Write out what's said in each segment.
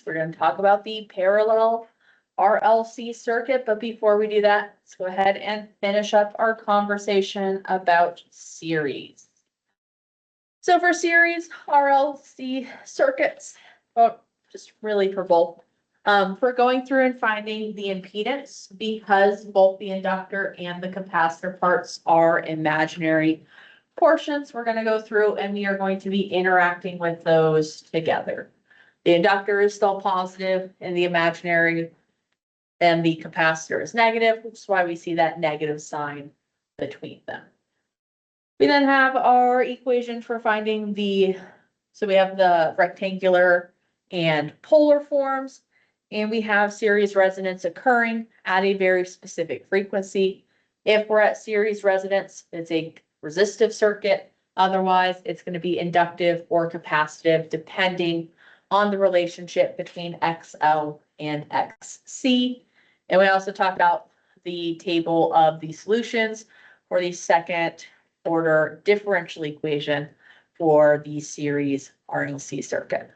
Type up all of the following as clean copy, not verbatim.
We're going to talk about the parallel RLC circuit, but before we do that, let's go ahead and finish up our conversation about series. So for series RLC circuits, just really for both, we're going through and finding the impedance because both the inductor and the capacitor parts are imaginary portions. We're going to go through and we are going to be interacting with those together. The inductor is still positive in the imaginary, and the capacitor is negative, which is why we see that negative sign between them. We then have our equation for finding so we have the rectangular and polar forms, and we have series resonance occurring at a very specific frequency. If we're at series resonance, it's a resistive circuit. Otherwise, it's going to be inductive or capacitive, depending on the relationship between XL and XC. And we also talked about the table of the solutions for the second order differential equation for the series RLC circuit.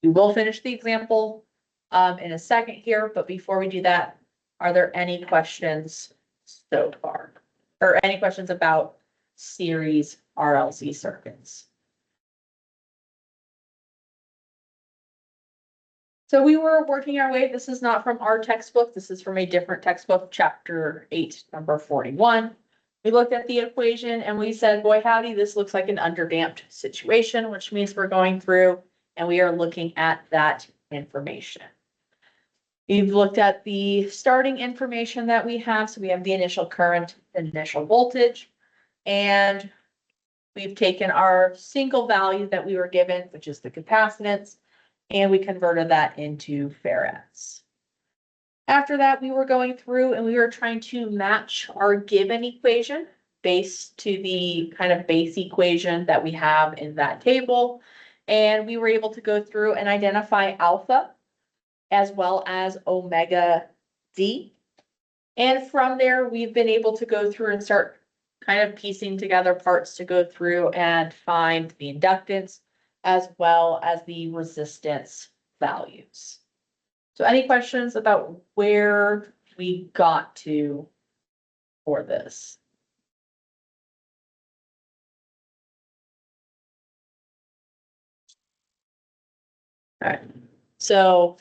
We will finish the example in a second here, but before we do that, are there any questions so far? Or any questions about series RLC circuits? So we were working our way, this is not from our textbook, this is from a different textbook, chapter 8, number 41. We looked at the equation and we said, boy, howdy, this looks like an underdamped situation, which means we're going through and we are looking at that information. We've looked at the starting information that we have. So we have the initial current, initial voltage, and we've taken our single value that we were given, which is the capacitance, and we converted that into farads. After that, we were going through and we were trying to match our given equation based to the kind of base equation that we have in that table. And we were able to go through and identify alpha as well as omega D. And from there, we've been able to go through and start kind of piecing together parts to go through and find the inductance as well as the resistance values. So any questions about where we got to for this? All right, so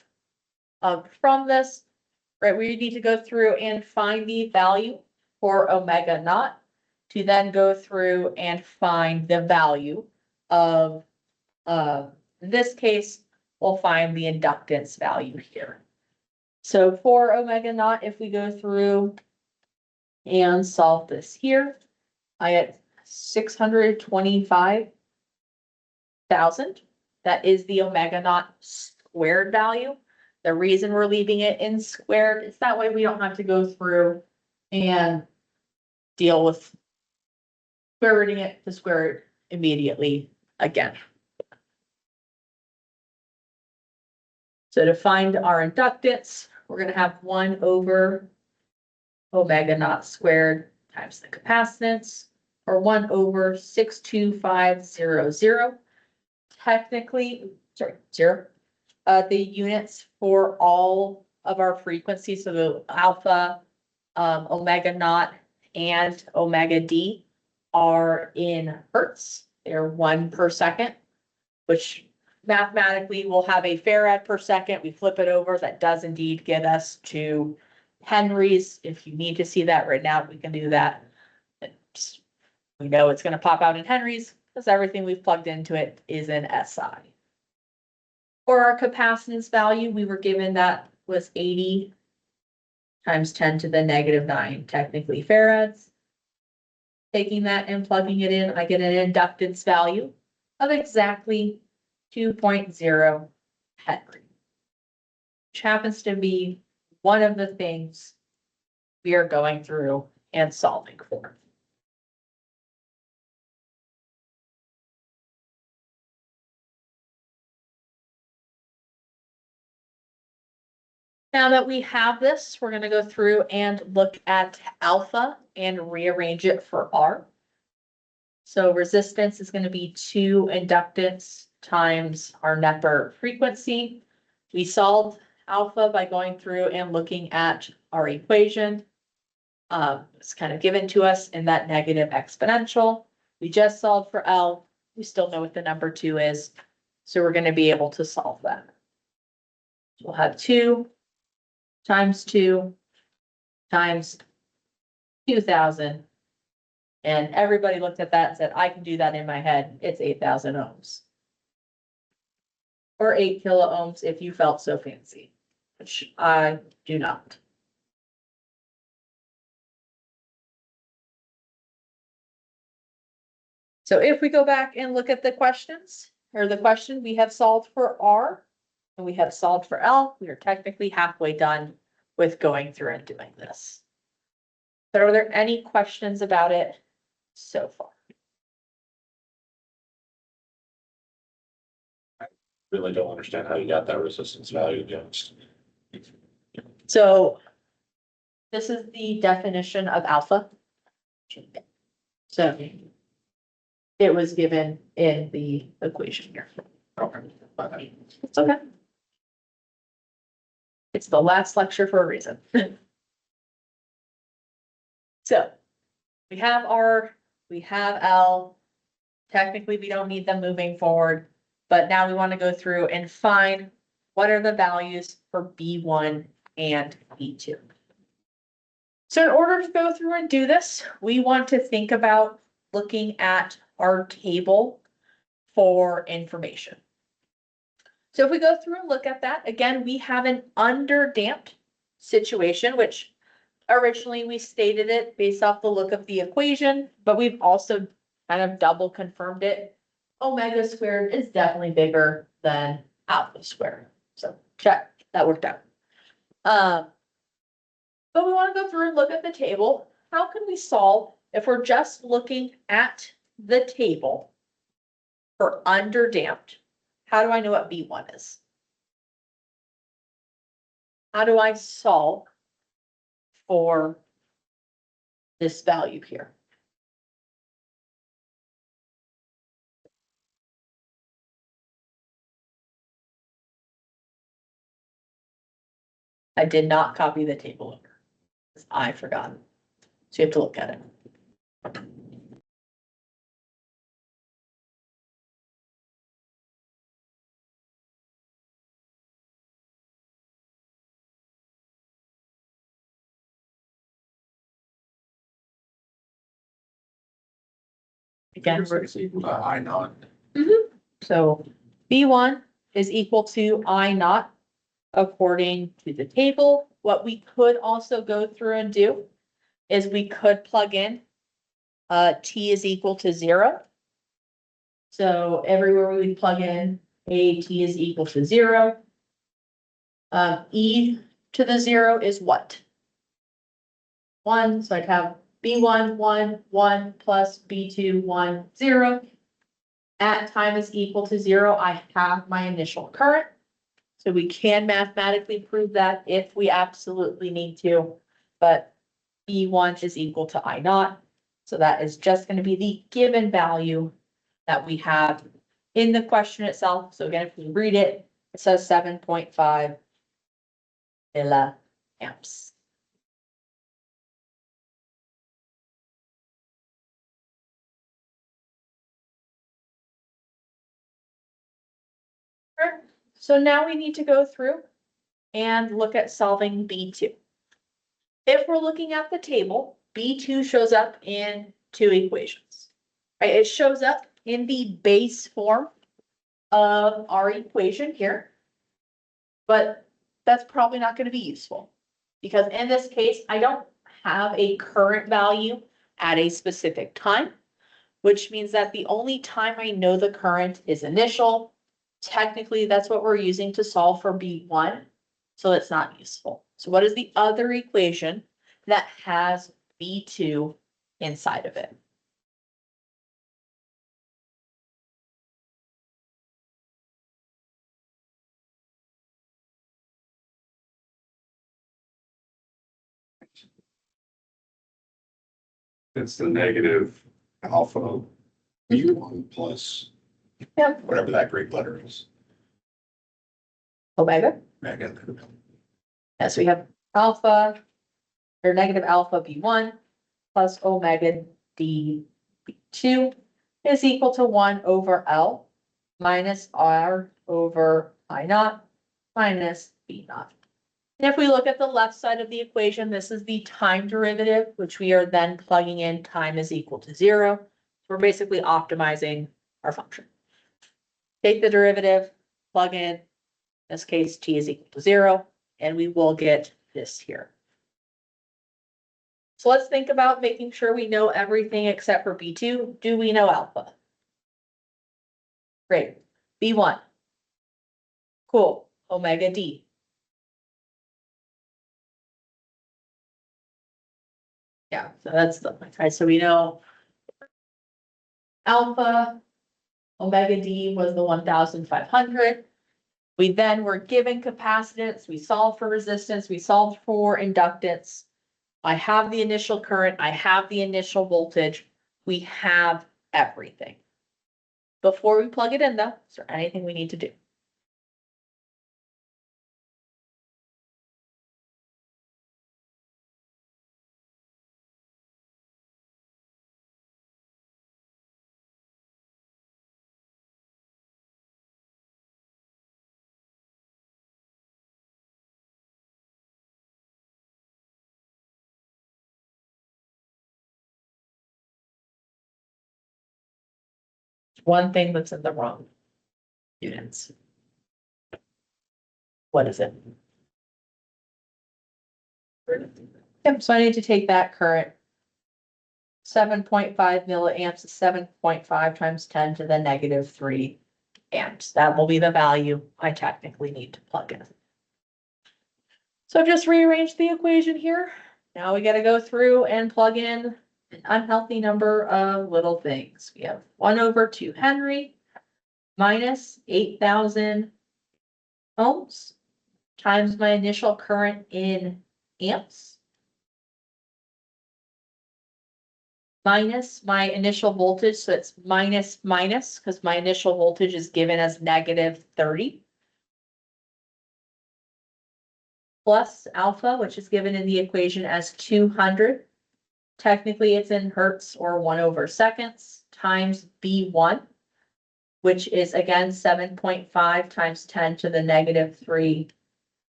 from this, right, we need to go through and find the value for omega naught to then go through and find the value of, in this case, we'll find the inductance value here. So for omega naught, if we go through and solve this here, I get 625,000. That is the omega naught squared value. The reason we're leaving it in squared is that way we don't have to go through and deal with square rooting it to square it immediately again. So to find our inductance, we're going to have 1 over omega naught squared times the capacitance, or 1 over 62500. Technically, sorry, 0. The units for all of our frequencies, so the alpha, omega naught, and omega D are in hertz. They're 1 per second, which mathematically will have a farad per second. We flip it over. That does indeed get us to henries. If you need to see that right now, we can do that. We know it's going to pop out in henries because everything we've plugged into it is in SI. For our capacitance value, we were given that was 80 times 10 to the negative 9, technically farads. Taking that and plugging it in, I get an inductance value of exactly 2.0 Henry, which happens to be one of the things we are going through and solving for. Now that we have this, we're going to go through and look at alpha and rearrange it for R. So resistance is going to be 2 inductance times our Neper frequency. We solved alpha by going through and looking at our equation. It's kind of given to us in that negative exponential. We just solved for L. We still know what the number 2 is. So we're going to be able to solve that. We'll have 2 times 2 times 2,000. And everybody looked at that and said, I can do that in my head. It's 8,000 ohms. Or 8 kilo ohms if you felt so fancy, which I do not. So if we go back and look at the questions, or the question, we have solved for R and we have solved for L. We are technically halfway done with going through and doing this. But are there any questions about it so far? Really don't understand how you got that resistance value against. So this is the definition of alpha. So it was given in the equation here. Okay. It's okay. It's the last lecture for a reason. So we have R, we have L. Technically, we don't need them moving forward, but now we want to go through and find what are the values for B1 and B2. So in order to go through and do this, we want to think about looking at our table for information. So if we go through and look at that, again, we have an underdamped situation, which originally we stated it based off the look of the equation, but we've also kind of double confirmed it. Omega squared is definitely bigger than alpha squared. So check, that worked out. But we want to go through and look at the table. How can we solve if we're just looking at the table for underdamped? How do I know what B1 is? How do I solve for this value here? I did not copy the table over. I forgot. So you have to look at it. Again, I know. so B1 is equal to I naught according to the table. What we could also go through and do is we could plug in T is equal to 0. So everywhere we plug in A, T is equal to 0. E to the 0 is what? 1, so I'd have B1, 1, 1 plus B2, 1, 0. At time is equal to 0, I have my initial current. So we can mathematically prove that if we absolutely need to, but B1 is equal to I naught. So that is just going to be the given value that we have in the question itself. So again, if we read it, it says 7.5 milliamps. So now we need to go through and look at solving B2. If we're looking at the table, B2 shows up in 2 equations. Right? It shows up in the base form of our equation here, but that's probably not going to be useful because in this case, I don't have a current value at a specific time, which means that the only time I know the current is initial. Technically, that's what we're using to solve for B1, so it's not useful. So what is the other equation that has B2 inside of it? It's the negative alpha B1 plus Yep. Whatever that Greek letter is. Omega. Omega. Yes, we have alpha or negative alpha B1 plus omega D B2 is equal to 1 over L minus R over I naught minus B naught. And if we look at the left side of the equation, this is the time derivative, which we are then plugging in time is equal to 0. We're basically optimizing our function. Take the derivative, plug in this case, t is equal to 0, and we will get this here. So let's think about making sure we know everything except for B2. Do we know alpha? Great. B1. Cool. Omega D. Yeah, so that's the, right, so we know alpha, omega D was the 1,500. We then were given capacitance, we solved for resistance, we solved for inductance. I have the initial current, I have the initial voltage, we have everything. Before we plug it in though, is there anything we need to do? One thing that's in the wrong units. What is it? Yep, so I need to take that current. 7.5 milliamps is 7.5 times 10 to the negative 3 amps. That will be the value I technically need to plug in. So I've just rearranged the equation here. Now we got to go through and plug in an unhealthy number of little things. We have 1 over 2 Henry minus 8,000 ohms times my initial current in amps minus my initial voltage. So it's minus because my initial voltage is given as negative 30 plus alpha, which is given in the equation as 200. Technically, it's in hertz or 1 over seconds times B1, which is again 7.5 times 10 to the negative 3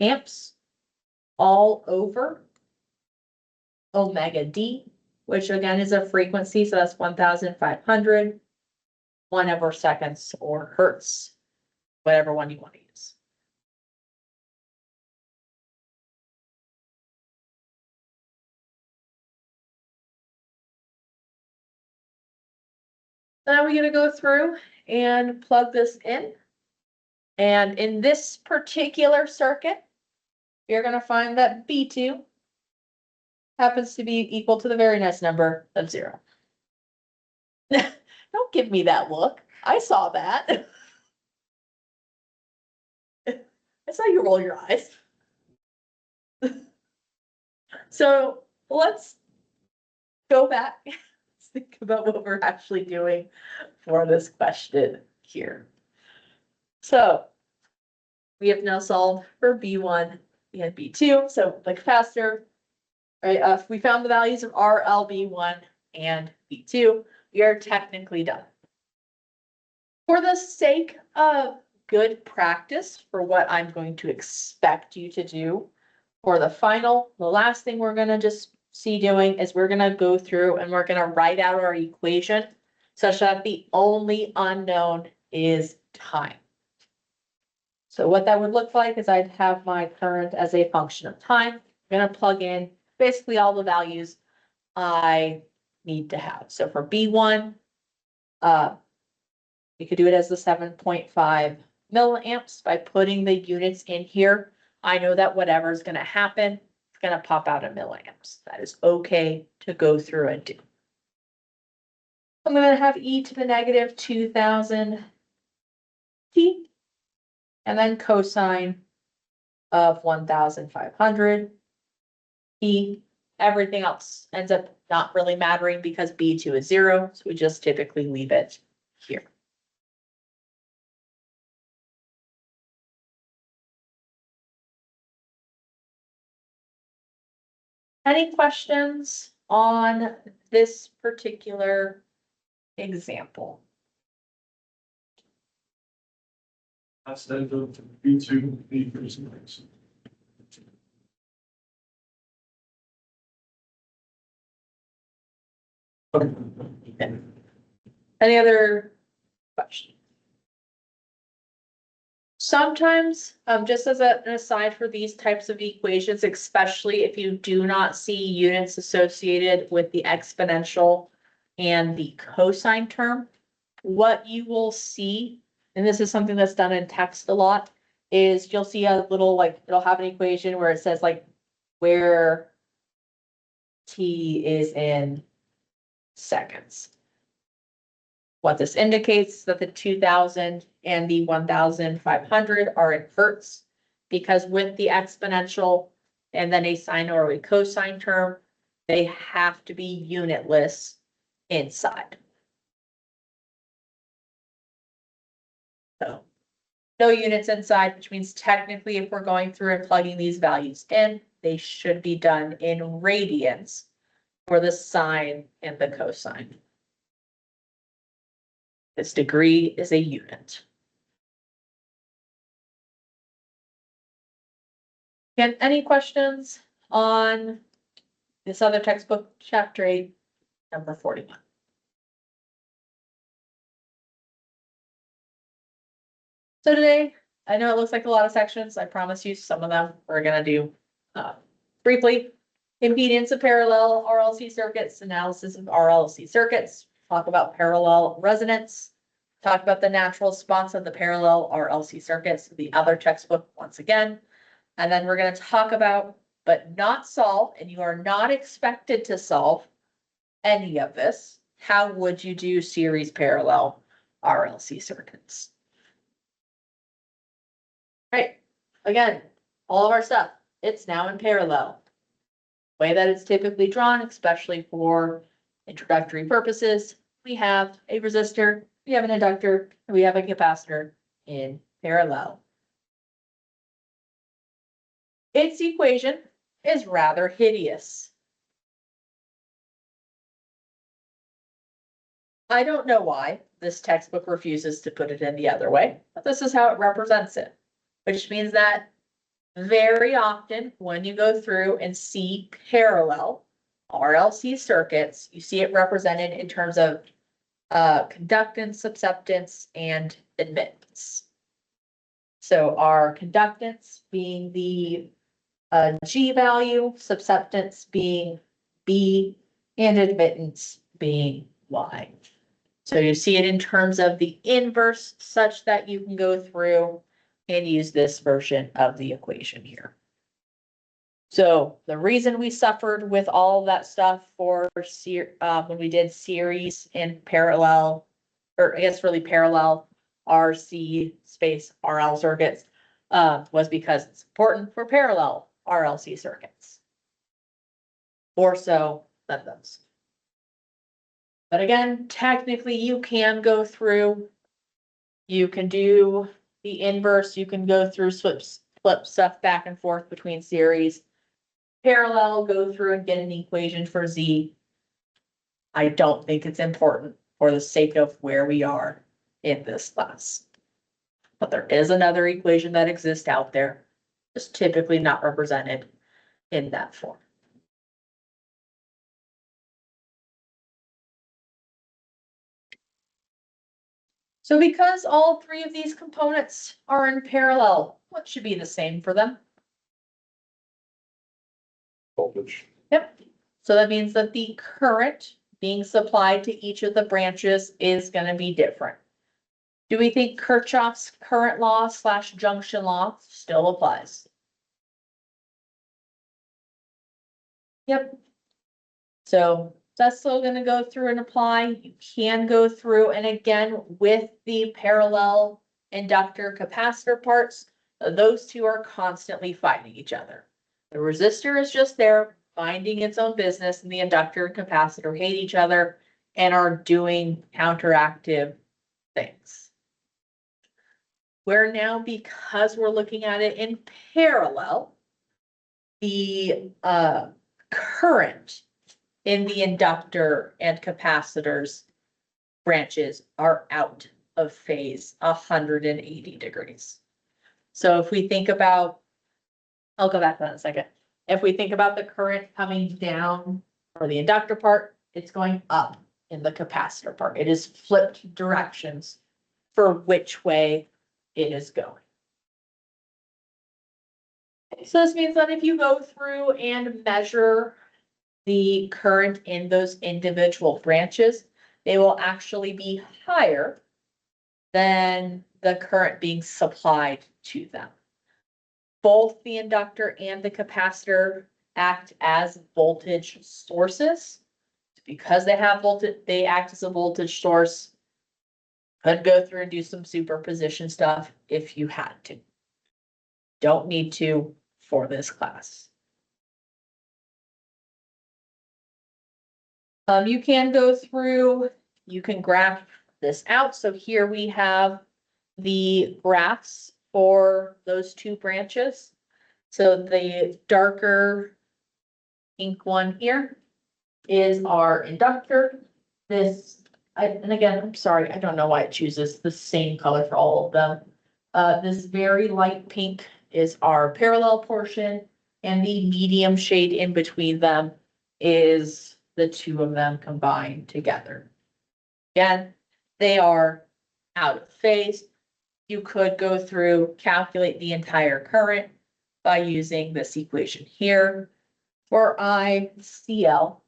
amps, all over omega D, which again is a frequency, so that's 1,500, 1 over seconds or hertz, whatever one you want to use. Now we're gonna go through and plug this in. And in this particular circuit, you're gonna find that B2 happens to be equal to the very nice number of 0. Don't give me that look. I saw that. I saw you roll your eyes. So let's go back. Let's think about what we're actually doing for this question here. So we have now solved for B1 and B2. So the capacitor, right? We found the values of RLB1 and B2. We are technically done. For the sake of good practice for what I'm going to expect you to do for the final, the last thing we're going to just see doing is we're going to go through and we're going to write out our equation such that the only unknown is time. So what that would look like is I'd have my current as a function of time. I'm going to plug in basically all the values I need to have. So for B1, we could do it as the 7.5 milliamps by putting the units in here. I know that whatever is going to happen, it's going to pop out in milliamps. That is okay to go through and do. I'm going to have e to the negative 2,000 t, and then cosine of 1,500 t. Everything else ends up not really mattering because B2 is 0, so we just typically leave it here. Any questions on this particular example? Instead of B2, B percent. Any other questions? Sometimes, just as an aside for these types of equations, especially if you do not see units associated with the exponential and the cosine term, what you will see, and this is something that's done in text a lot, is you'll see a little, like, it'll have an equation where it says like where t is in seconds. What this indicates that the 2000 and the 1500 are in hertz, because with the exponential and then a sine or a cosine term, they have to be unitless inside. So no units inside, which means technically if we're going through and plugging these values in, they should be done in radians for the sine and the cosine. This degree is a unit. Again, any questions on this other textbook, chapter 8, number 41? So today, I know it looks like a lot of sections. I promise you some of them we're gonna do briefly. Impedance of parallel RLC circuits, analysis of RLC circuits, talk about parallel resonance, talk about the natural response of the parallel RLC circuits, the other textbook once again. And then we're gonna talk about, but not solve, and you are not expected to solve any of this. How would you do series parallel RLC circuits? Right, again, all of our stuff, it's now in parallel. Way that it's typically drawn, especially for introductory purposes, we have a resistor, we have an inductor, and we have a capacitor in parallel. Its equation is rather hideous. I don't know why this textbook refuses to put it in the other way, but this is how it represents it, which means that very often when you go through and see parallel RLC circuits, you see it represented in terms of conductance, susceptance, and admittance. So our conductance being the G value, susceptance being B, and admittance being Y. So you see it in terms of the inverse such that you can go through and use this version of the equation here. So the reason we suffered with all of that stuff for when we did series and parallel, or I guess really parallel RC space RL circuits, was because it's important for parallel RLC circuits. More so than those. But again, technically you can go through, you can do the inverse, you can go through flip stuff back and forth between series. Parallel, go through and get an equation for Z. I don't think it's important for the sake of where we are in this class. But there is another equation that exists out there, just typically not represented in that form. So because all three of these components are in parallel, what should be the same for them? Voltage. Yep. So that means that the current being supplied to each of the branches is going to be different. Do we think Kirchhoff's current law / junction law still applies? Yep. So that's still going to go through and apply. You can go through and again with the parallel inductor capacitor parts, those two are constantly fighting each other. The resistor is just there minding its own business, and the inductor and capacitor hate each other and are doing counteractive things. Where now, because we're looking at it in parallel, the current in the inductor and capacitors branches are out of phase 180 degrees. So if we think about, I'll go back to that in a second. If we think about the current coming down for the inductor part, it's going up in the capacitor part. It is flipped directions for which way it is going. So this means that if you go through and measure the current in those individual branches, they will actually be higher than the current being supplied to them. Both the inductor and the capacitor act as voltage sources. Because they have voltage, they act as a voltage source. Could go through and do some superposition stuff if you had to. Don't need to for this class. You can go through, you can graph this out. So here we have the graphs for those two branches. So the darker ink one here is our inductor. This, and again, I'm sorry, I don't know why it chooses the same color for all of them. This very light pink is our parallel portion, and the medium shade in between them is the two of them combined together. Again, they are out of phase. You could go through, calculate the entire current by using this equation here. For ICL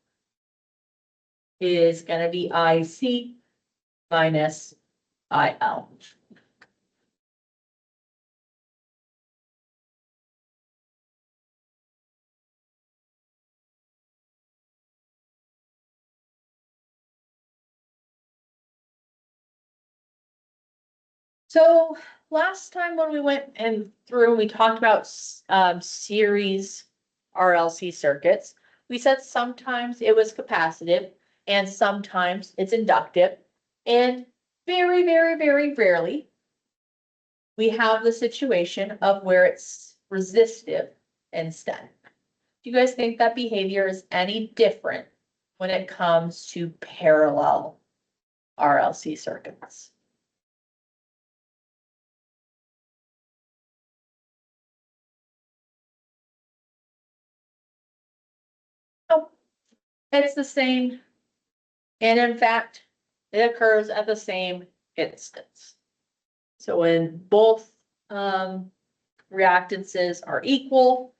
is going to be IC minus IL. So last time when we went and through, we talked about series RLC circuits. We said sometimes it was capacitive and sometimes it's inductive. And very, very, very rarely we have the situation of where it's resistive instead. Do you guys think that behavior is any different when it comes to parallel RLC circuits? Oh, it's the same. And in fact, it occurs at the same instance. So when both reactances are equal,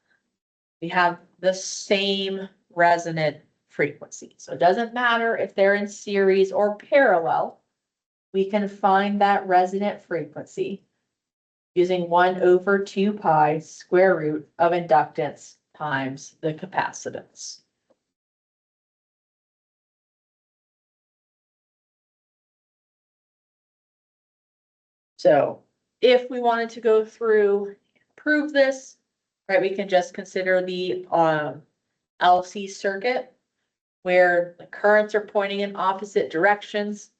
we have the same resonant frequency. So it doesn't matter if they're in series or parallel, we can find that resonant frequency using 1/2 pi square root of inductance times the capacitance. So if we wanted to go through and prove this, right, we can just consider the LC circuit where the currents are pointing in opposite directions.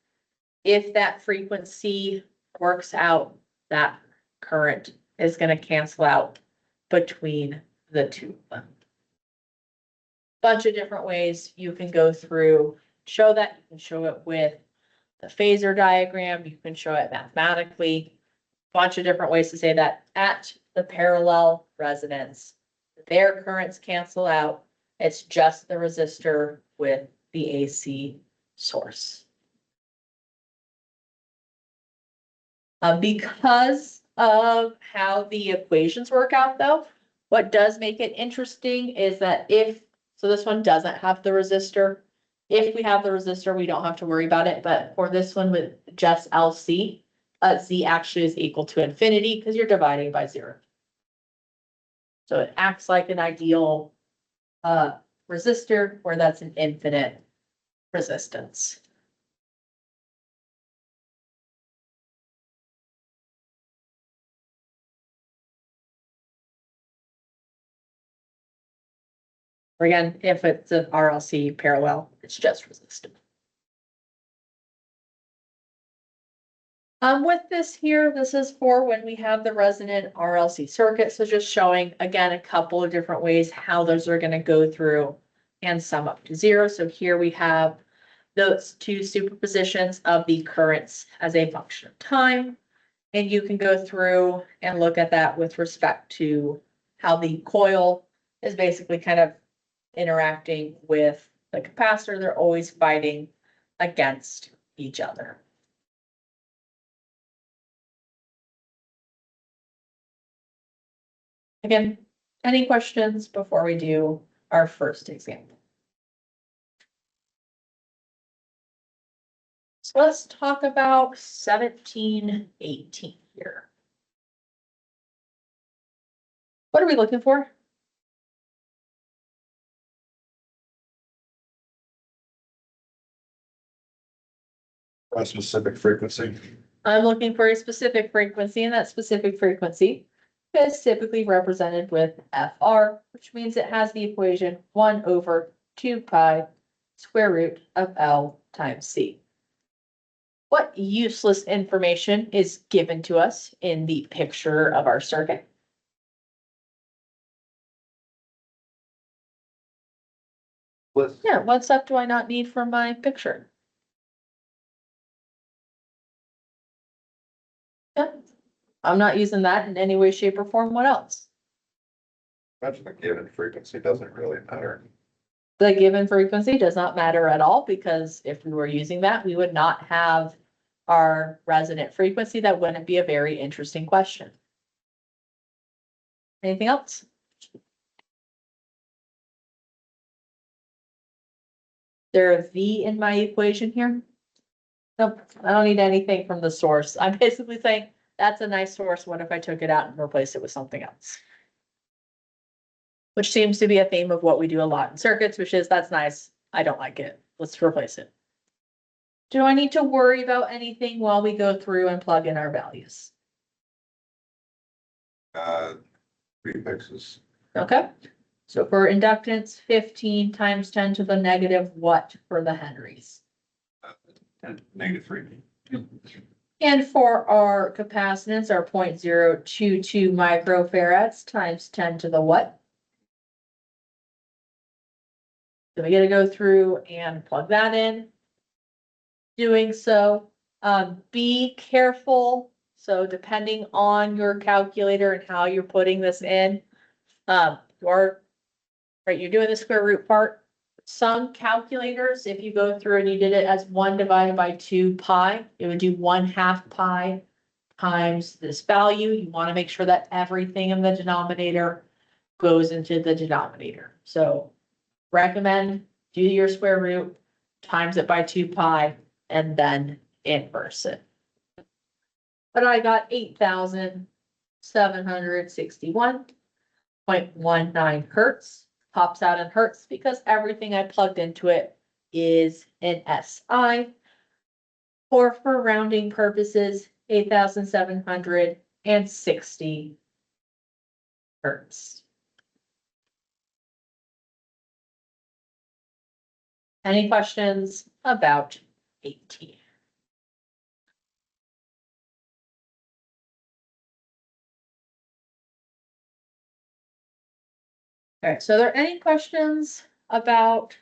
If that frequency works out, that current is going to cancel out between the two of them. Bunch of different ways you can go through, show that. You can show it with the phasor diagram. You can show it mathematically. Bunch of different ways to say that at the parallel resonance, their currents cancel out. It's just the resistor with the AC source. Because of how the equations work out though, what does make it interesting is that so this one doesn't have the resistor. If we have the resistor, we don't have to worry about it, but for this one with just LC, Z actually is equal to infinity because you're dividing by 0. So it acts like an ideal resistor where that's an infinite resistance. Or again, if it's an RLC parallel, it's just resistive. With this here, this is for when we have the resonant RLC circuit. So just showing again, a couple of different ways how those are going to go through and sum up to 0. So here we have those two superpositions of the currents as a function of time. And you can go through and look at that with respect to how the coil is basically kind of interacting with the capacitor. They're always fighting against each other. Again, any questions before we do our first example? So let's talk about 1718 here. What are we looking for? A specific frequency. I'm looking for a specific frequency, and that specific frequency is typically represented with FR, which means it has the equation 1 over 2 pi square root of L times C. What useless information is given to us in the picture of our circuit? Yeah, what stuff do I not need for my picture? Yeah, I'm not using that in any way, shape, or form. What else? Imagine the given frequency doesn't really matter. The given frequency does not matter at all, because if we were using that, we would not have our resonant frequency. That wouldn't be a very interesting question. Anything else? There a V in my equation here? Nope, I don't need anything from the source. I'm basically saying that's a nice source. What if I took it out and replaced it with something else? Which seems to be a theme of what we do a lot in circuits, which is that's nice. I don't like it. Let's replace it. Do I need to worry about anything while we go through and plug in our values? Prefixes. Okay, so for inductance, 15 times 10 to the negative what for the henries? -3. And for our capacitance, our 0.022 microfarads times 10 to the what? So we gotta go through and plug that in. Doing so, be careful. So depending on your calculator and how you're putting this in, you're doing the square root part. Some calculators, if you go through and you did it as 1 divided by 2 pi, it would do 1/2 pi times this value. You want to make sure that everything in the denominator goes into the denominator. So recommend do your square root, times it by 2 pi, and then inverse it. But I got 8,761.19 hertz. Pops out in hertz because everything I plugged into it is in SI. Or for rounding purposes, 8,760 hertz. Any questions about 18? All right, so are there any questions about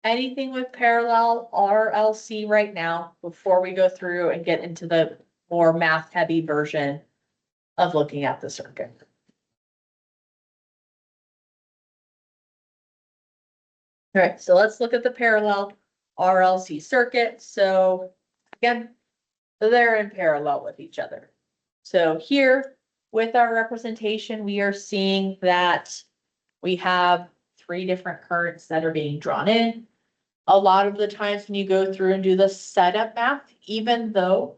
anything with parallel RLC right now before we go through and get into the more math heavy version of looking at the circuit? All right, so let's look at the parallel RLC circuit. So again, they're in parallel with each other. So here with our representation, we are seeing that we have 3 different currents that are being drawn in. A lot of the times when you go through and do the setup math, even though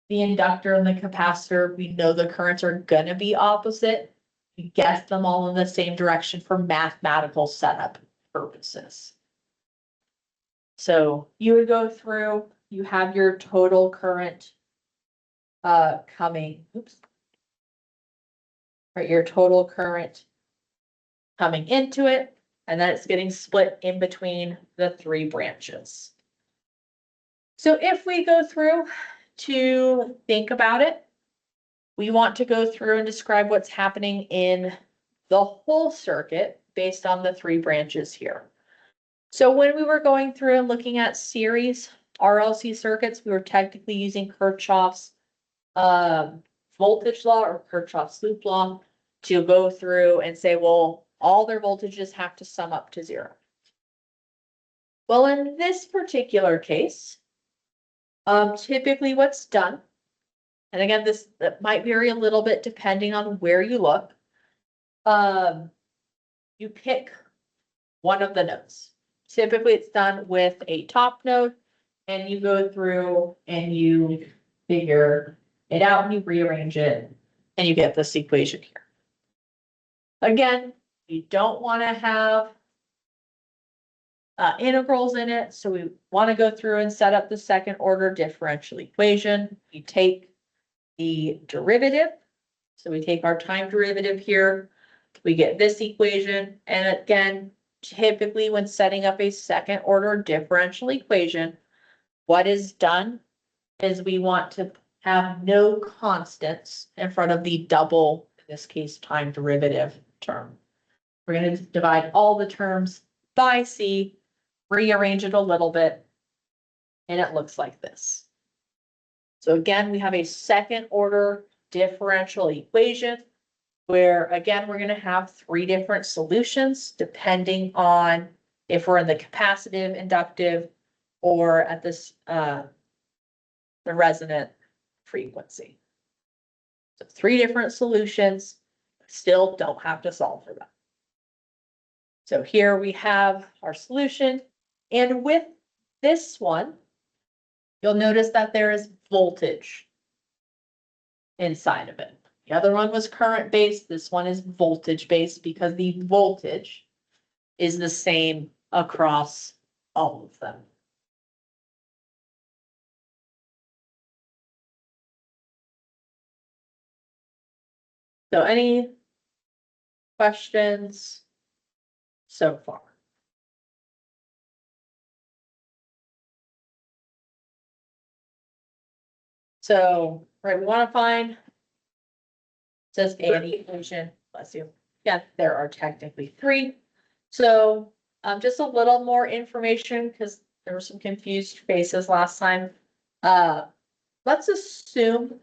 the inductor and the capacitor, we know the currents are going to be opposite, you get them all in the same direction for mathematical setup purposes. So you would go through, you have your total current coming, your total current coming into it, and then it's getting split in between the 3 branches. So if we go through to think about it, we want to go through and describe what's happening in the whole circuit based on the 3 branches here. So when we were going through and looking at series RLC circuits, we were technically using Kirchhoff's voltage law or Kirchhoff's loop law to go through and say, well, all their voltages have to sum up to 0. Well, in this particular case, typically what's done, and again, that might vary a little bit depending on where you look. You pick one of the nodes. Typically, it's done with a top node, and you go through and you figure it out and you rearrange it, and you get this equation here. Again, you don't want to have integrals in it, so we want to go through and set up the second order differential equation. You take the derivative, so we take our time derivative here, we get this equation, and again, typically when setting up a second order differential equation, what is done is we want to have no constants in front of the double, in this case, time derivative term. We're going to divide all the terms by C, rearrange it a little bit, and it looks like this. So again, we have a second order differential equation where, again, we're going to have 3 different solutions depending on if we're in the capacitive, inductive, or at this, the resonant frequency. So 3 different solutions, still don't have to solve for them. So here we have our solution, and with this one, you'll notice that there is voltage inside of it. The other one was current based, this one is voltage based because the voltage is the same across all of them. So any questions so far? So, right, we want to find, says A the equation, bless you. Yeah, there are technically 3. So, just a little more information because there were some confused faces last time. Let's assume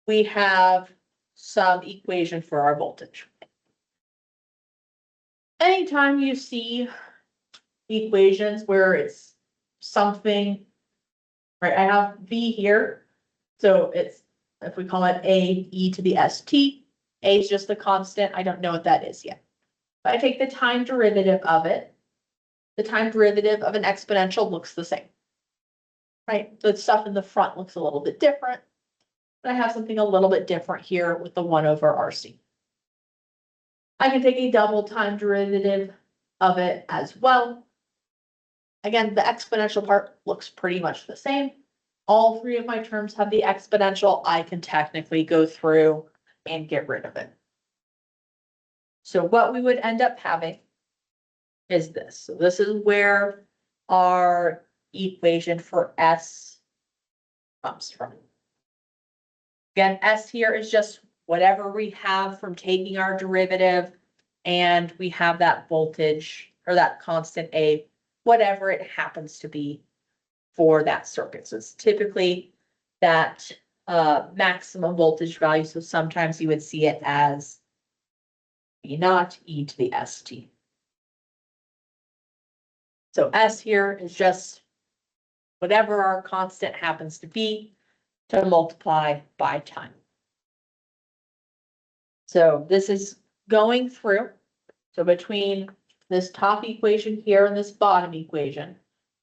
we have some equation for our voltage. Anytime you see equations where it's something, right? I have V here. So it's, if we call it A e to the st, A is just the constant. I don't know what that is yet. If I take the time derivative of it, the time derivative of an exponential looks the same. Right? The stuff in the front looks a little bit different. But I have something a little bit different here with the 1 over RC. I can take a double time derivative of it as well. Again, the exponential part looks pretty much the same. All 3 of my terms have the exponential. I can technically go through and get rid of it. So what we would end up having is this. So this is where our equation for S comes from. Again, S here is just whatever we have from taking our derivative, and we have that voltage or that constant A, whatever it happens to be for that circuit. So it's typically that maximum voltage value. So sometimes you would see it as V naught e to the st. So S here is just whatever our constant happens to be to multiply by time. So this is going through. So between this top equation here and this bottom equation,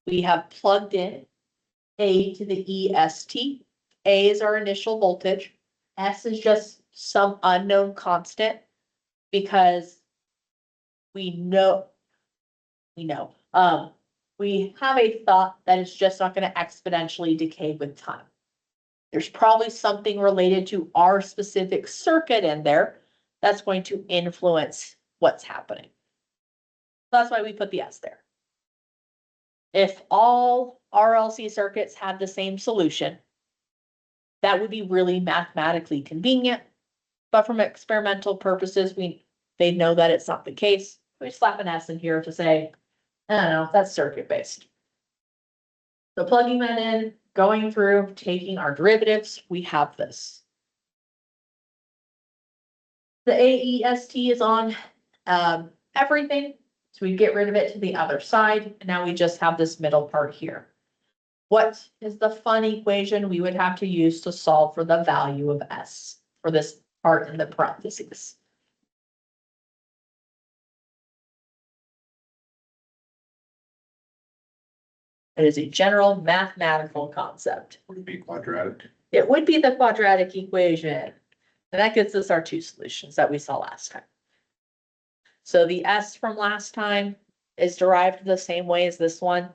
we have plugged in A to the EST. A is our initial voltage. S is just some unknown constant because we have a thought that it's just not going to exponentially decay with time. There's probably something related to our specific circuit in there that's going to influence what's happening. That's why we put the S there. If all RLC circuits had the same solution, that would be really mathematically convenient. But from experimental purposes, they know that it's not the case. We slap an S in here to say, I don't know, that's circuit based. So plugging that in, going through, taking our derivatives, we have this. The AEST is on everything, so we get rid of it to the other side, and now we just have this middle part here. What is the fun equation we would have to use to solve for the value of S for this part in the parentheses? It is a general mathematical concept. Would it be quadratic? It would be the quadratic equation. And that gets us our two solutions that we saw last time. So the S from last time is derived the same way as this one,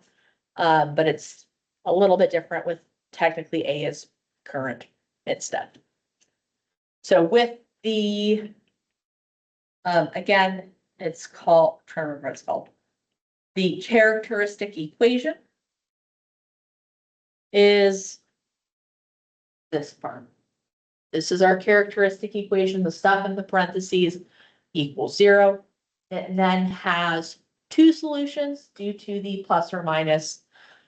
but it's a little bit different with technically A is current instead. So with the, again, it's called, I'm trying to remember what it's called. The characteristic equation is this part. This is our characteristic equation, the stuff in the parentheses equals 0. It then has two solutions due to the plus or minus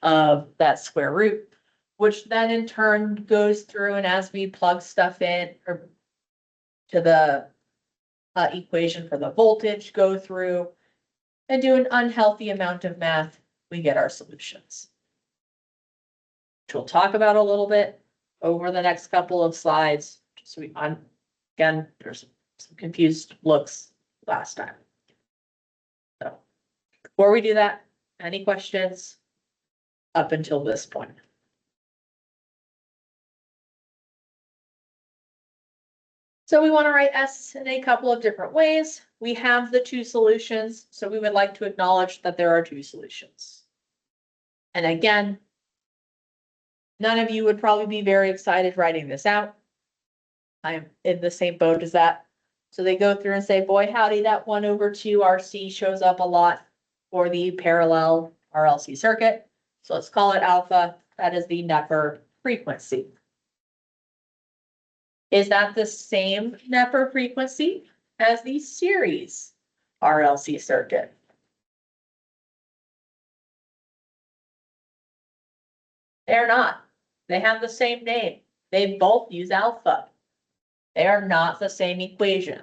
of that square root, which then in turn goes through, and as we plug stuff in or to the equation for the voltage, go through and do an unhealthy amount of math, we get our solutions. Which we'll talk about a little bit over the next couple of slides. So again, there's some confused looks last time. So before we do that, any questions up until this point? So we want to write S in a couple of different ways. We have the two solutions, so we would like to acknowledge that there are two solutions. And again, none of you would probably be very excited writing this out. I'm in the same boat as that. So they go through and say, boy, howdy, that 1/2 RC shows up a lot for the parallel RLC circuit. So let's call it alpha. That is the Neper frequency. Is that the same Neper frequency as the series RLC circuit? They're not. They have the same name. They both use alpha. They are not the same equation.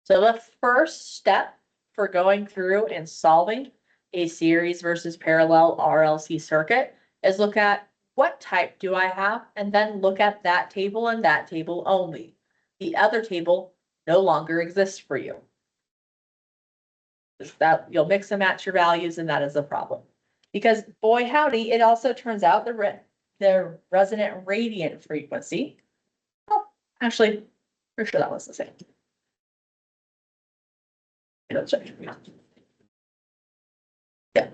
So the first step for going through and solving a series versus parallel RLC circuit is look at what type do I have, and then look at that table and that table only. The other table no longer exists for you. That you'll mix and match your values, and that is a problem. Because boy howdy, it also turns out the resonant radiant frequency. Oh, actually, for sure that was the same. Yeah,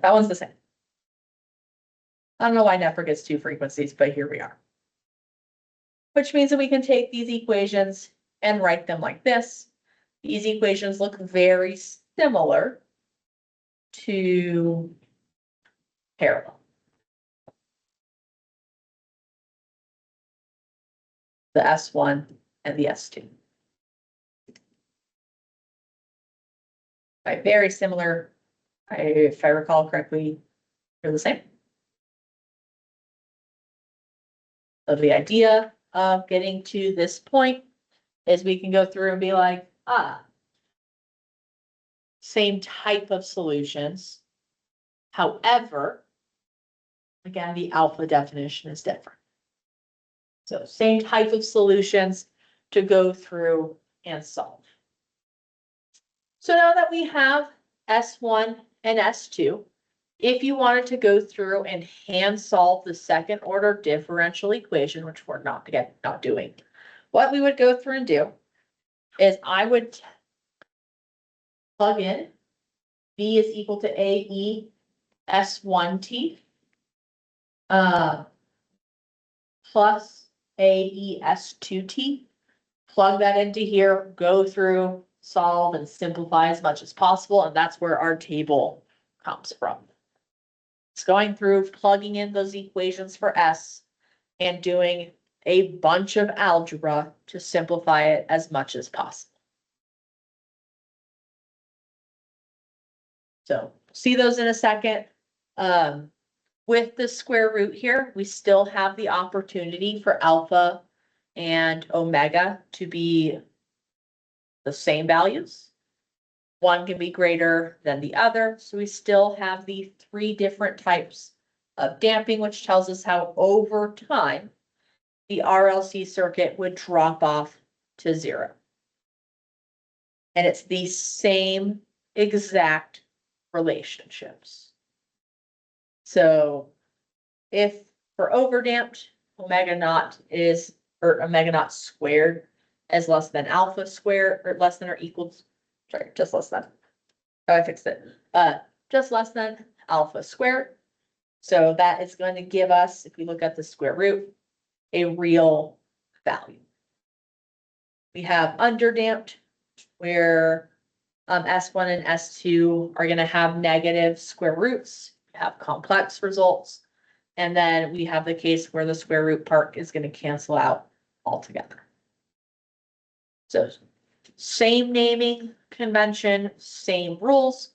that one's the same. I don't know why Neper gets two frequencies, but here we are. Which means that we can take these equations and write them like this. These equations look very similar to parallel. The S1 and the S2. Right, very similar. If I recall correctly, they're the same. So the idea of getting to this point is we can go through and be like, same type of solutions. However, again, the alpha definition is different. So same type of solutions to go through and solve. So now that we have S1 and S2, if you wanted to go through and hand solve the second order differential equation, which we're not doing, what we would go through and do is I would plug in V is equal to AE S1T plus AE S2T. Plug that into here, go through, solve, and simplify as much as possible, and that's where our table comes from. It's going through, plugging in those equations for S and doing a bunch of algebra to simplify it as much as possible. So see those in a second. With the square root here, we still have the opportunity for alpha and omega to be the same values. One can be greater than the other, so we still have the three different types of damping, which tells us how over time the RLC circuit would drop off to 0. And it's the same exact relationships. So if for overdamped, omega naught is, or omega naught squared is less than alpha squared, or less than or equals, sorry, just less than. Oh, I fixed it. Just less than alpha squared. So that is going to give us, if we look at the square root, a real value. We have underdamped, where S1 and S2 are going to have negative square roots, have complex results. And then we have the case where the square root part is going to cancel out altogether. So same naming convention, same rules.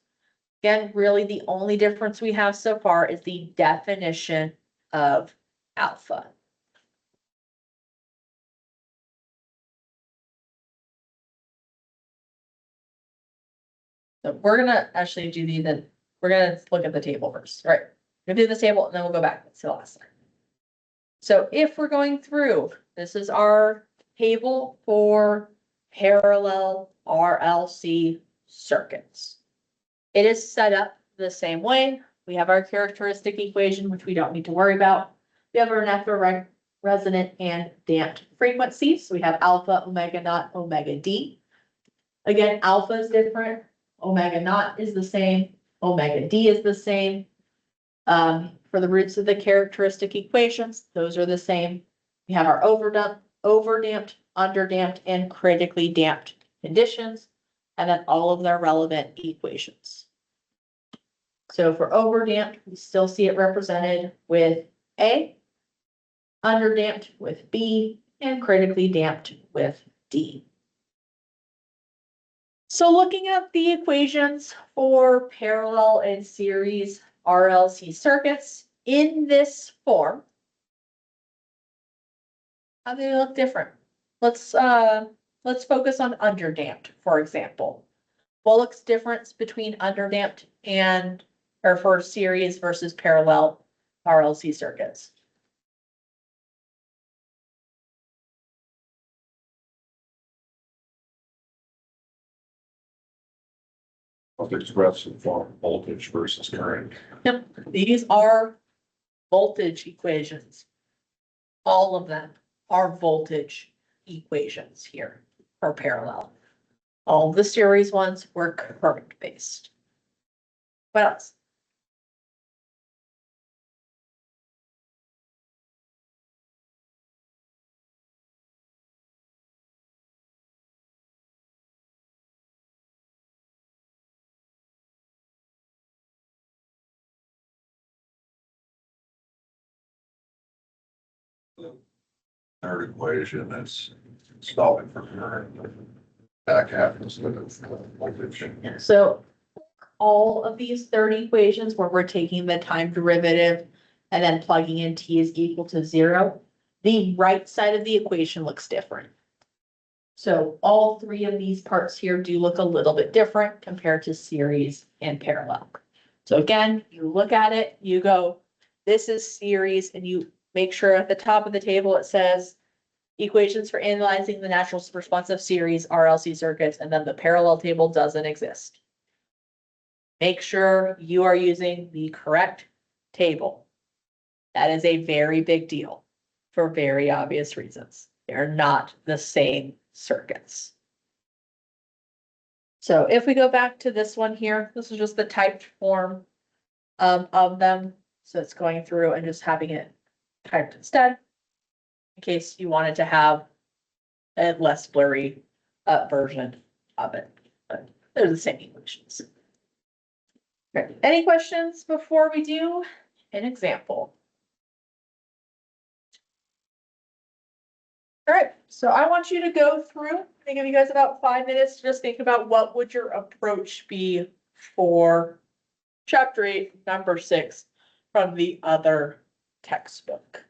Again, really the only difference we have so far is the definition of alpha. So we're gonna actually do these, then we're gonna look at the table first. All right, we're gonna do the table and then we'll go back to the last slide. So if we're going through, this is our table for parallel RLC circuits. It is set up the same way. We have our characteristic equation, which we don't need to worry about. We have our natural resonant and damped frequencies. So we have alpha, omega naught, omega D. Again, alpha is different. Omega naught is the same. Omega D is the same. For the roots of the characteristic equations, those are the same. We have our overdamped, underdamped, and critically damped conditions, and then all of their relevant equations. So for overdamped, we still see it represented with A, underdamped with B, and critically damped with D. So looking at the equations for parallel and series RLC circuits in this form, how do they look different? Let's focus on underdamped, for example. What looks different between underdamped and, or for series versus parallel RLC circuits? Expressive form, voltage versus current. Yep, these are voltage equations. All of them are voltage equations here for parallel. All the series ones were current based. What else? Third equation that's solving for current. Back half instead of voltage. So all of these 30 equations where we're taking the time derivative and then plugging in t is equal to 0, the right side of the equation looks different. So all three of these parts here do look a little bit different compared to series and parallel. So again, you look at it, you go, this is series, and you make sure at the top of the table it says equations for analyzing the natural response of series RLC circuits, and then the parallel table doesn't exist. Make sure you are using the correct table. That is a very big deal for very obvious reasons. They're not the same circuits. So if we go back to this one here, this is just the typed form of them. So it's going through and just having it typed instead, in case you wanted to have a less blurry version of it. But they're the same equations. Okay. Any questions before we do an example? All right, so I want you to go through, I give you guys about 5 minutes to just think about what would your approach be for chapter 8, number 6 from the other textbook.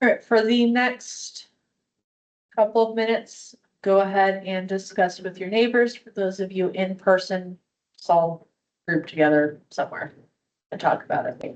All right, for the next couple of minutes, go ahead and discuss with your neighbors. For those of you in person, let's all group together somewhere and talk about it.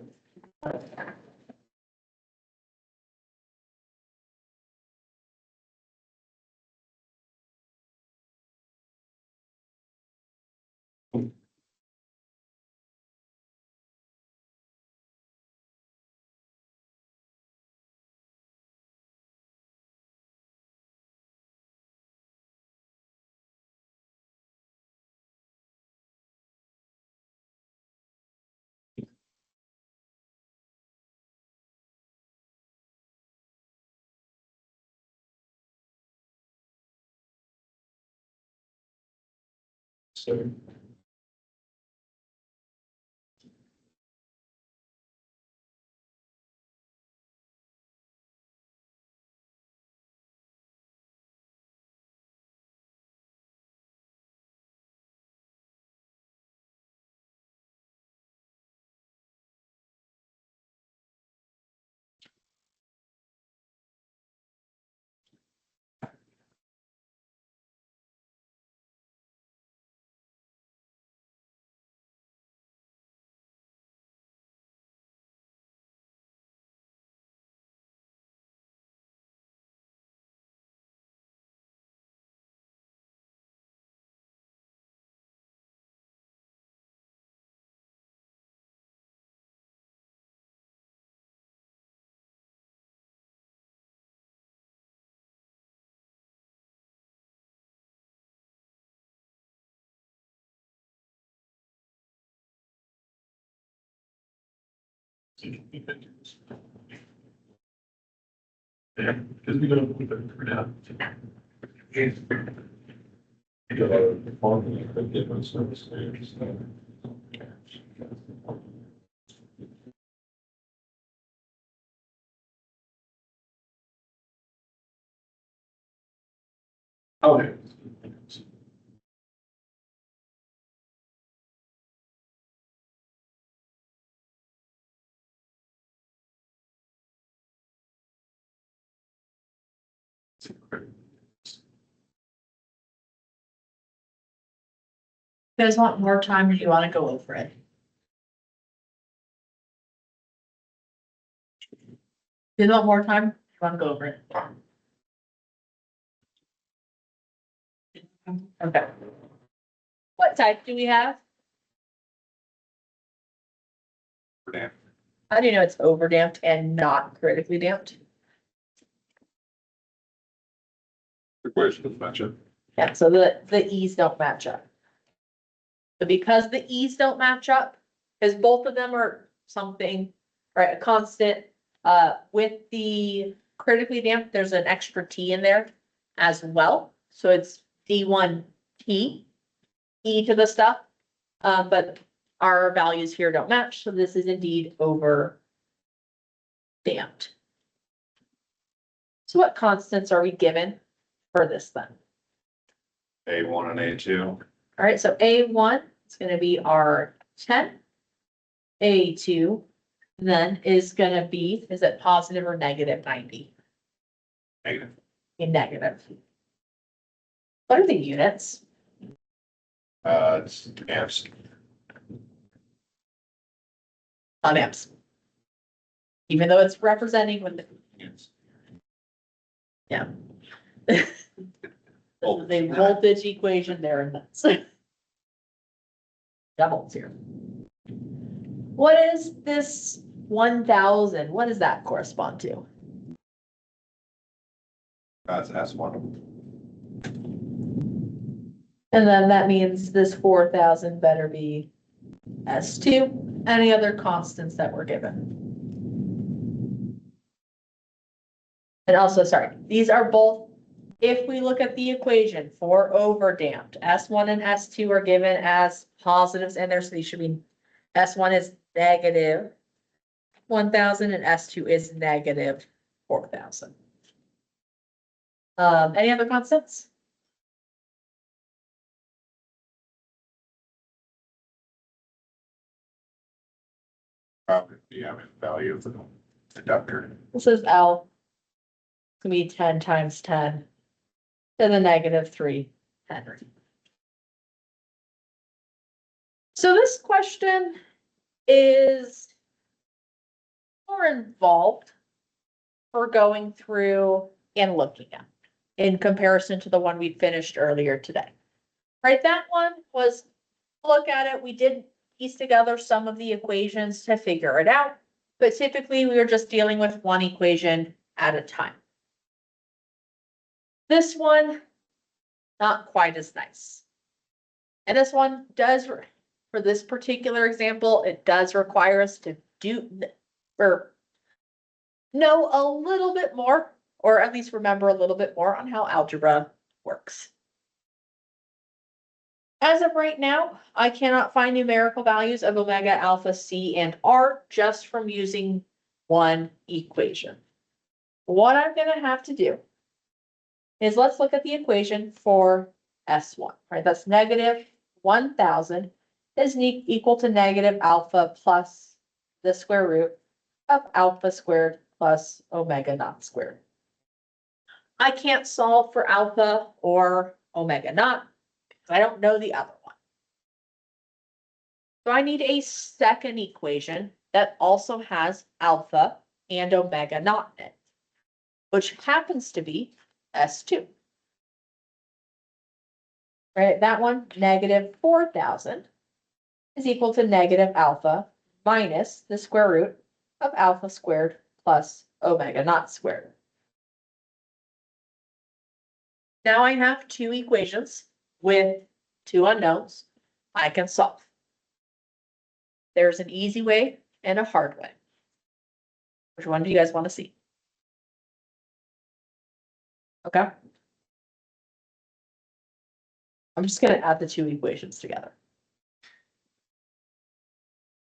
So. Yeah, because we don't put it for now. Different service areas. Okay. You guys want more time or do you want to go over it? You want more time? You want to go over it? Okay. What type do we have? damped. How do you know it's over damped and not critically damped? The question is mentioned. Yeah, so the E's don't match up. So because the E's don't match up, because both of them are something, right, a constant, with the critically damped, there's an extra T in there as well. So it's D1T, E to the stuff. But our values here don't match, so this is indeed over damped. So what constants are we given for this then? A1 and A2. All right, so A1 is gonna be our 10. A2 then is gonna be, is it positive or negative 90? Negative. In negative. What are the units? It's amps. On amps. Even though it's representing with the, yeah. Oh. The voltage equation there and that's. Doubles here. What is this 1000? What does that correspond to? That's S1. And then that means this 4000 better be S2. Any other constants that were given? And also, sorry, these are both, if we look at the equation for overdamped, S1 and S2 are given as positives in there, so these should be, S1 is negative 1000 and S2 is negative 4000. Any other constants? Probably the value of the inductor. This is L. It's gonna be 10 times 10 to the negative 3 Henry. So this question is more involved for going through and looking at in comparison to the one we finished earlier today. Right, that one was look at it. We did piece together some of the equations to figure it out, but typically we were just dealing with one equation at a time. This one, not quite as nice. And this one does, for this particular example, it does require us to do, or know a little bit more, or at least remember a little bit more on how algebra works. As of right now, I cannot find numerical values of omega, alpha, C, and R just from using one equation. What I'm gonna have to do is let's look at the equation for S1, right? That's negative 1000 is equal to negative alpha plus the square root of alpha squared plus omega naught squared. I can't solve for alpha or omega naught because I don't know the other one. So I need a second equation that also has alpha and omega naught in it, which happens to be S2. Right, that one, negative 4000 is equal to negative alpha minus the square root of alpha squared plus omega naught squared. Now I have two equations with two unknowns I can solve. There's an easy way and a hard way. Which one do you guys want to see? Okay. I'm just gonna add the two equations together.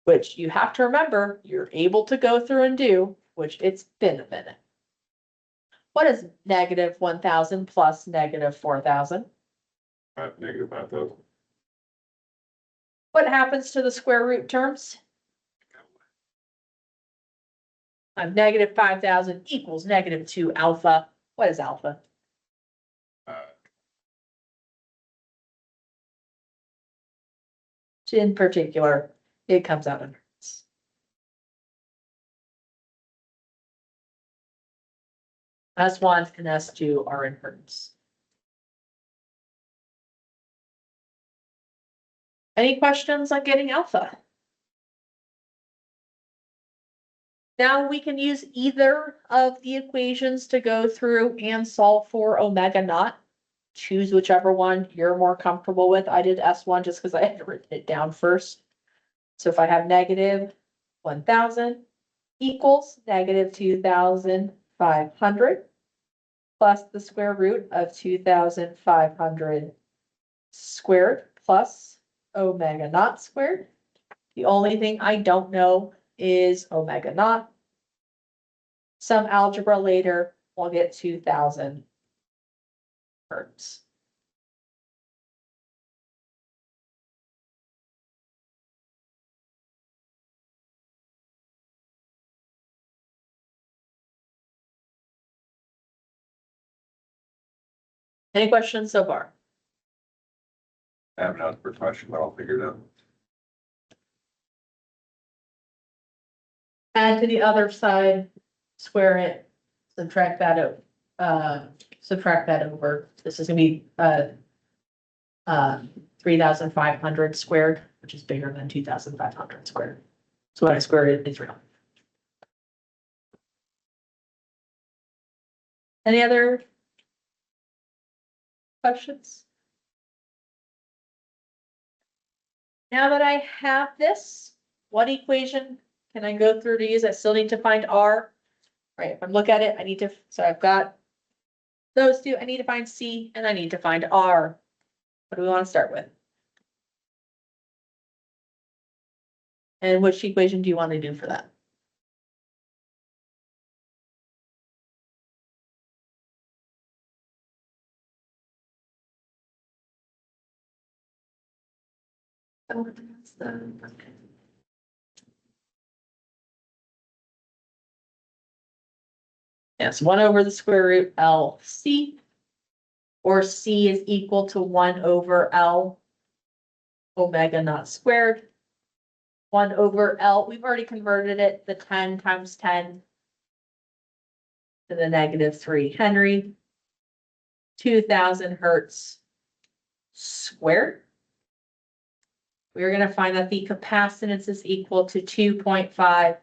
Which you have to remember, you're able to go through and do, which it's been a minute. What is negative 1000 plus negative 4000? Negative 5,000. What happens to the square root terms? Negative 5000 equals negative 2 alpha. What is alpha? In particular, it comes out in hertz. S1 and S2 are in hertz. Any questions on getting alpha? Now we can use either of the equations to go through and solve for omega naught. Choose whichever one you're more comfortable with. I did S1 just because I had written it down first. So if I have negative 1,000 equals negative 2,500 plus the square root of 2,500 squared plus omega naught squared. The only thing I don't know is omega naught. Some algebra later, we'll get 2,000 hertz. Any questions so far? I haven't had the question, but I'll figure it out. Add to the other side, square it, subtract that over. This is gonna be, 3,500 squared, which is bigger than 2,500 squared. So when I square it, it's real. Any other questions? Now that I have this, what equation can I go through to use? I still need to find R. Right, if I look at it, I need to, so I've got those two, I need to find C and I need to find R. What do we want to start with? And which equation do you want to do for that? Yes, 1 over the square root LC, or C is equal to 1 over L omega naught squared. 1 over L, we've already converted it, the 10 times 10 to the negative 3 Henry, 2,000 hertz squared. We're going to find that the capacitance is equal to 2.5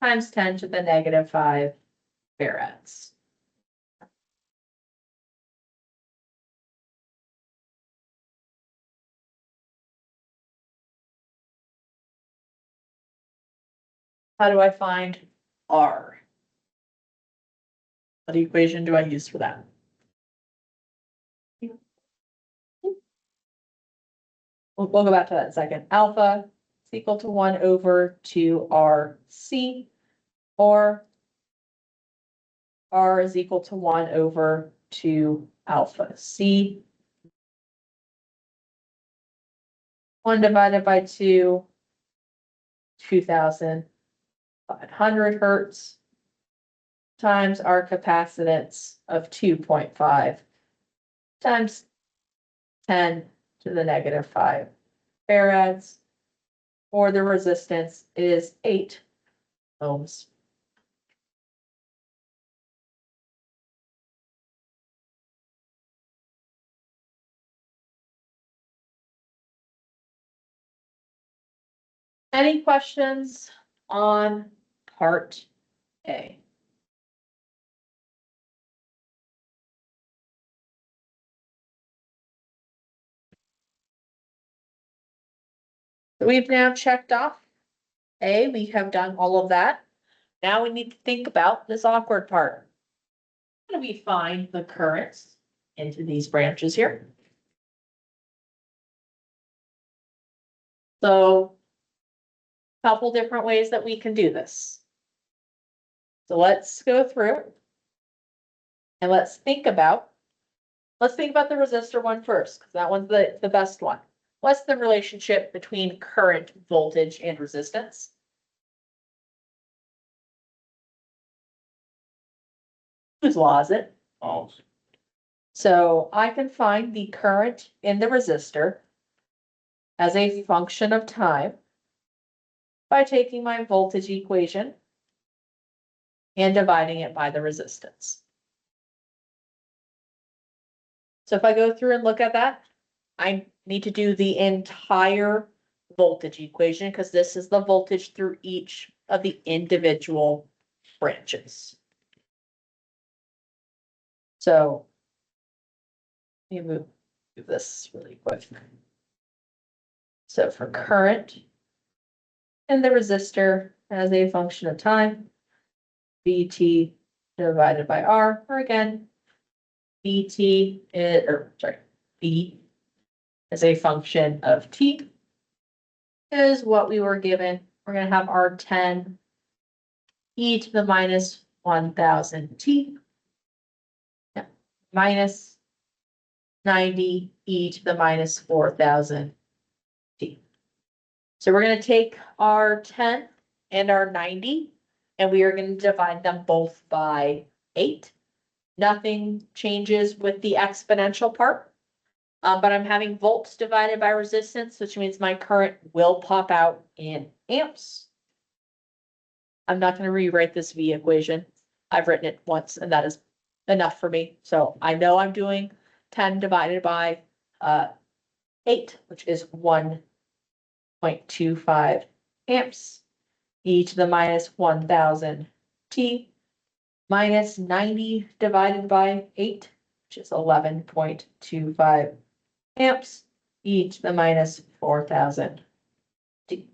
times 10 to the negative 5 farads. How do I find R? What equation do I use for that? We'll go back to that in a second. Alpha is equal to 1 over 2RC, or R is equal to 1 over 2 alpha C. 1 divided by 2, 2,500 hertz times our capacitance of 2.5 times 10 to the negative 5 farads, or the resistance is 8 ohms. Any questions on part A? We've now checked off A, we have done all of that. Now we need to think about this awkward part. How do we find the currents into these branches here? So, a couple different ways that we can do this. So let's go through and let's think about the resistor one first, because that one's the best one. What's the relationship between current, voltage, and resistance? Whose law is it? Oh, So I can find the current in the resistor as a function of time by taking my voltage equation and dividing it by the resistance. So if I go through and look at that, I need to do the entire voltage equation, because this is the voltage through each of the individual branches. So let me move this really quick. So for current and the resistor as a function of time, VT divided by R, or again, VT is, or sorry, V as a function of T is what we were given. We're gonna have our 10 e to the minus 1000 T minus 90 e to the minus 4000 T. So we're gonna take our 10 and our 90, and we are gonna divide them both by 8. Nothing changes with the exponential part. But I'm having volts divided by resistance, which means my current will pop out in amps. I'm not gonna rewrite this V equation. I've written it once and that is enough for me. So I know I'm doing 10 divided by 8, which is 1.25 amps, e to the minus 1000 T minus 90 divided by 8, which is 11.25 amps, e to the minus 4000 T.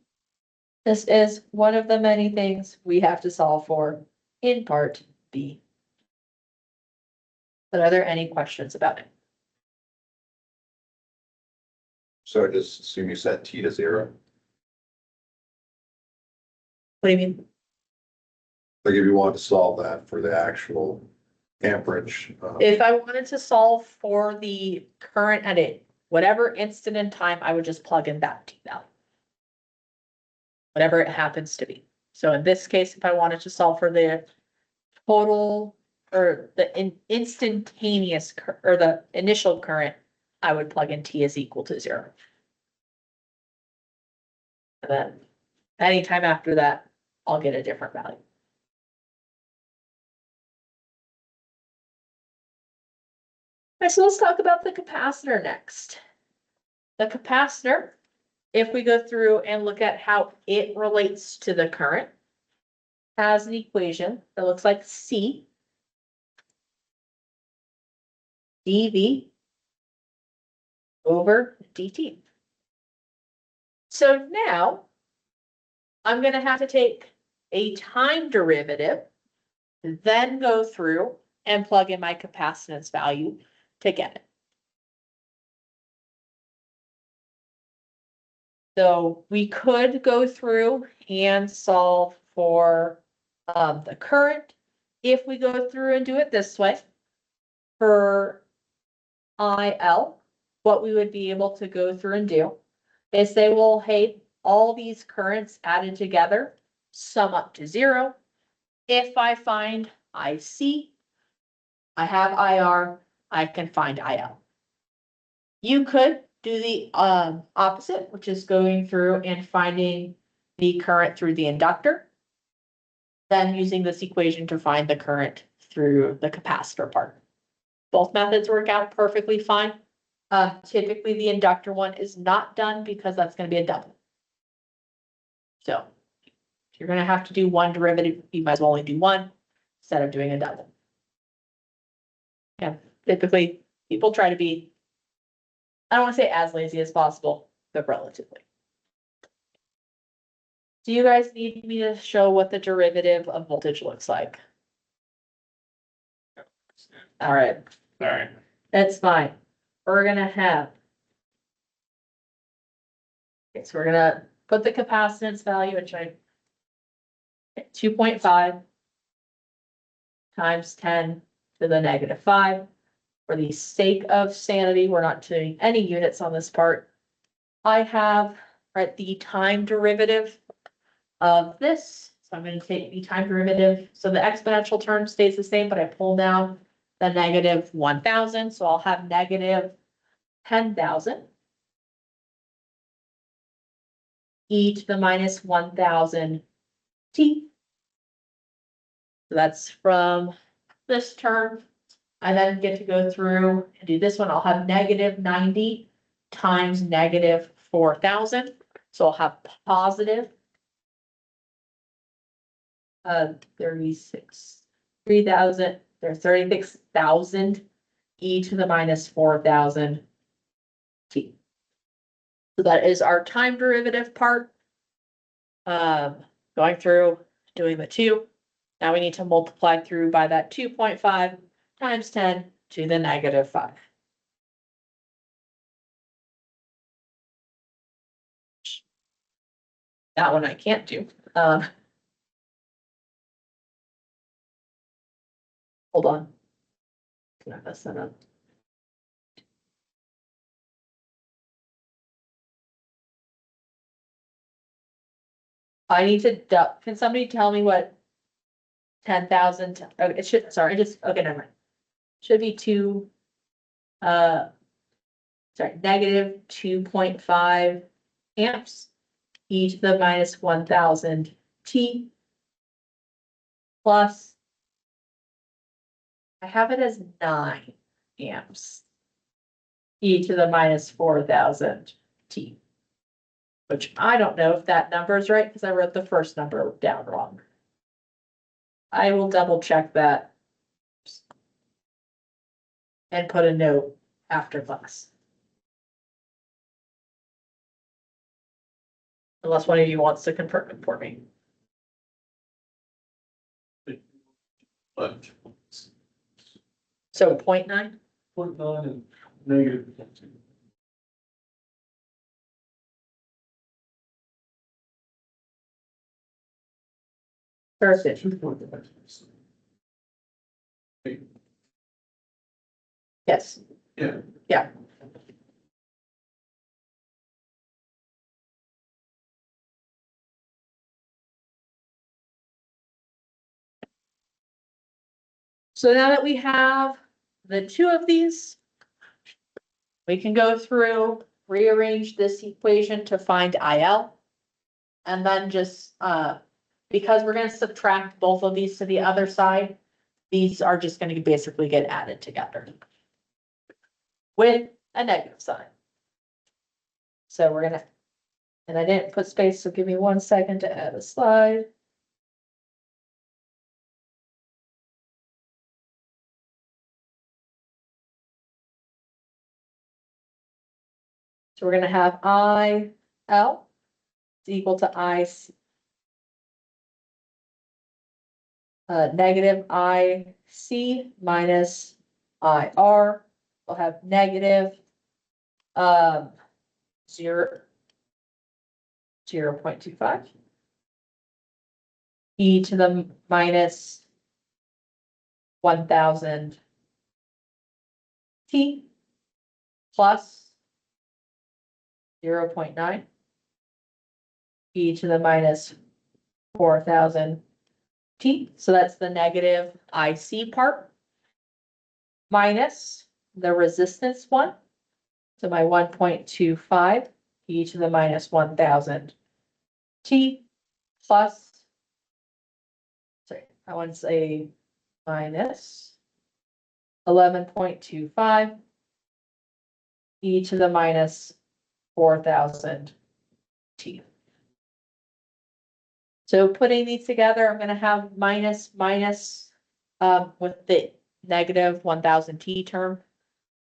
This is one of the many things we have to solve for in part B. But are there any questions about it? So I just assume you set T to 0. What do you mean? Like if you want to solve that for the actual amperage. If I wanted to solve for the current at it, whatever instant in time, I would just plug in that T value. Whatever it happens to be. So in this case, if I wanted to solve for the total or the instantaneous or the initial current, I would plug in T is equal to 0. And then anytime after that, I'll get a different value. All right, so let's talk about the capacitor next. The capacitor, if we go through and look at how it relates to the current, has an equation that looks like C dV over dt. So now I'm going to have to take a time derivative, then go through and plug in my capacitance value to get it. So we could go through and solve for the current. If we go through and do it this way, for IL, what we would be able to go through and do is say, well, hey, all these currents added together sum up to 0. If I find IC, I have IR, I can find IL. You could do the opposite, which is going through and finding the current through the inductor, then using this equation to find the current through the capacitor part. Both methods work out perfectly fine. Typically the inductor one is not done because that's going to be a double. So if you're going to have to do one derivative, you might as well only do one instead of doing a double. Yeah, typically people try to be, I don't want to say as lazy as possible, but relatively. Do you guys need me to show what the derivative of voltage looks like? All right. All right. That's fine. We're gonna have. Okay, so we're gonna put the capacitance value at 2.5 times 10 to the negative 5. For the sake of sanity, we're not doing any units on this part. I have the time derivative of this. So I'm going to take the time derivative. So the exponential term stays the same, but I pull down the negative 1000. So I'll have negative 10,000 e to the minus 1000 t. So that's from this term. I then get to go through and do this one. I'll have negative 90 times negative 4000. So I'll have positive 36,000 e to the minus 4,000 t. So that is our time derivative part. Going through, doing the 2. Now we need to multiply through by that 2.5 times 10 to the negative 5. That one I can't do. Hold on. Can I mess that up? I need to, can somebody tell me what 10,000, it should, sorry, okay, never mind. Should be negative 2.5 amps e to the minus 1,000 t plus, I have it as 9 amps e to the minus 4,000 t. Which I don't know if that number is right because I wrote the first number down wrong. I will double check that and put a note after class. Unless one of you wants to confirm it for me. But So 0.9? 0.9 and negative. Perfect. 2.5. Yes. Yeah. Yeah. So now that we have the 2 of these, we can go through, rearrange this equation to find IL. And then just, because we're gonna subtract both of these to the other side, these are just gonna basically get added together with a negative sign. So we're gonna, and I didn't put space, so give me 1 second to add a slide. So we're gonna have IL is equal to negative IC minus IR. We'll have negative 0.25 e to the minus 1,000 t plus 0.9 e to the minus 4,000 t. So that's the negative IC part minus the resistance one. So my 1.25 e to the minus 1,000 t plus, sorry, I want to say minus 11.25 e to the minus 4,000 t. So putting these together, I'm gonna have minus with the negative 1,000 t term.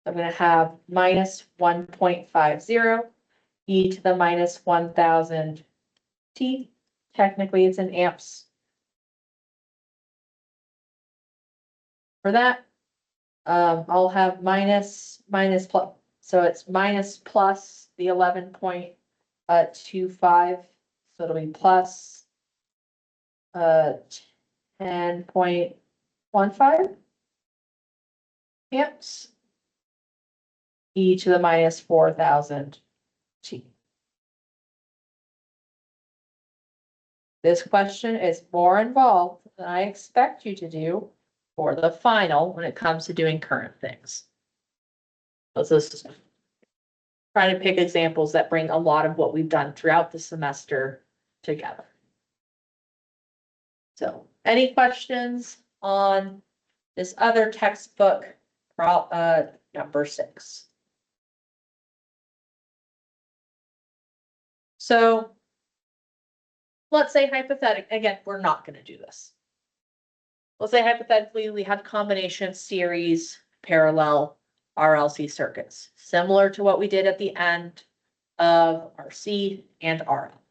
I'm gonna have minus 1.50 e to the minus 1,000 t. Technically, it's in amps. For that, I'll have minus plus, so it's minus plus the 11.25, so it'll be plus 10.15 amps e to the minus 4,000 t. This question is more involved than I expect you to do for the final when it comes to doing current things. Let's just try to pick examples that bring a lot of what we've done throughout the semester together. So, any questions on this other textbook, number 6? So let's say hypothetically, again, we're not gonna do this. Let's say hypothetically, we have combination series, parallel RLC circuits, similar to what we did at the end of RC and RL.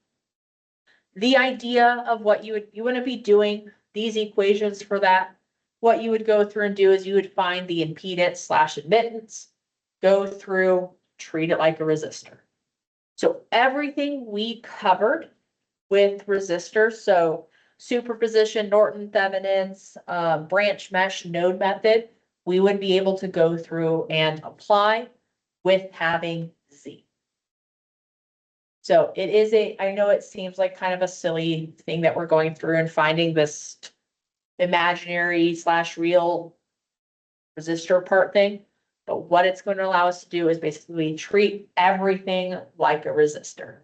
The idea of what you wouldn't be doing these equations for that. What you would go through and do is you would find the impedance slash admittance, go through, treat it like a resistor. So everything we covered with resistors, so superposition, Norton Thevenin's, branch mesh node method, we would be able to go through and apply with having Z. So it is I know it seems like kind of a silly thing that we're going through and finding this imaginary slash real resistor part thing. But what it's going to allow us to do is basically treat everything like a resistor.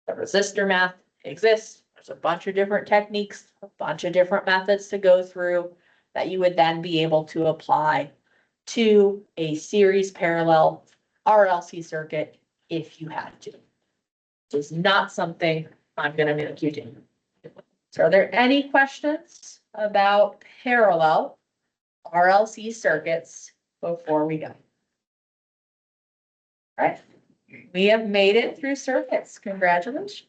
The resistor math exists. There's a bunch of different techniques, a bunch of different methods to go through that you would then be able to apply to a series parallel RLC circuit if you had to. It's not something I'm gonna make you do. So are there any questions about parallel RLC circuits before we go? All right, we have made it through circuits. Congratulations.